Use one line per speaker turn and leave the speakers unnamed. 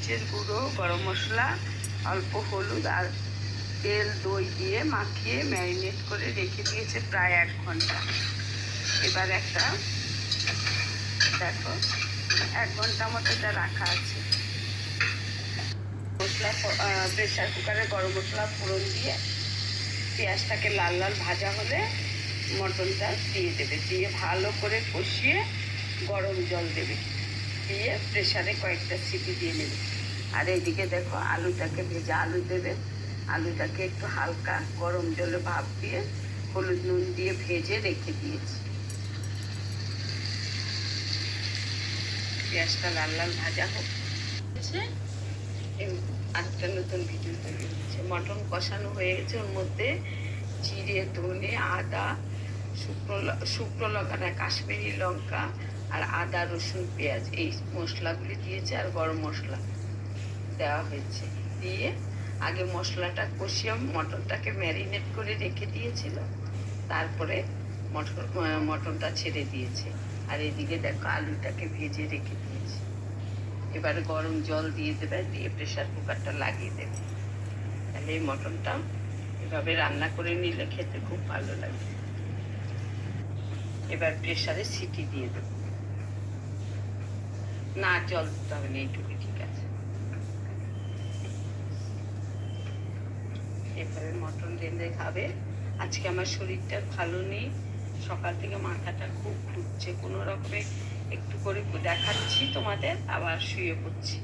গোলমরিচের গুঁড়ো, গরম মশলা, অল্প হলুদ আর তেল দই দিয়ে মাখিয়ে ম্যারিনেট করে রেখে দিয়েছে প্রায় 1 ঘন্টা। এবার একটা দেখো 1 ঘন্টা মতো এটা রাখা আছে। মশলা প্রেশার কুকারে গরম মশলা ফোড়ন দিয়ে পেঁয়াজটাকে লাল লাল ভাজা হলে মটনটা দিয়ে দেবে, দিয়ে ভালো করে কষিয়ে গরম জল দেবে, দিয়ে প্রেশারে কয়েকটা সিটি দিয়ে নেবে। আর এইদিকে দেখো আলুটাকে ভেজা আলু দেবে, আলুটাকে একটু হালকা গরম জলে ভাপ দিয়ে হলুদ নুন দিয়ে ভেজে রেখে দিয়েছি। পেঁয়াজটা লাল লাল ভাজা হচ্ছে। আরেকটা নতুন ভিডিও তৈরি হচ্ছে। মটন কষানো হয়ে গেছে, ওর মধ্যে জিরে, ধনে, আদা, শুকনো লঙ্কা না কাশ্মীরি লঙ্কা আর আদা, রসুন, পেঁয়াজ এই মশলাগুলি দিয়েছে আর গরম মশলা দেওয়া হয়েছে। দিয়ে আগে মশলাটা কষিয়ে মটনটাকে ম্যারিনেট করে রেখে দিয়েছিল, তারপরে মটনটা ছেড়ে দিয়েছে। আর এদিকে দেখো আলুটাকে ভেজে রেখে দিয়েছে। এবারে গরম জল দিয়ে দেবে, দিয়ে প্রেশার কুকারটা লাগিয়ে দেবে। তাহলে এই মটনটা এভাবে রান্না করে নিলে খেতে খুব ভালো লাগে। এবার প্রেশারে সিটি দিয়ে দেবো, না জল দিতে হবে না, এইটুকু ঠিক আছে। এভাবে মটন রেঁধে খাবে। আজকে আমার শরীরটা ভালো নেই, সকাল থেকে মাথাটা খুব ঘুরছে, কোনো রকমে একটু করে দেখাচ্ছি তোমাদের, আবার শুয়ে পড়ছি।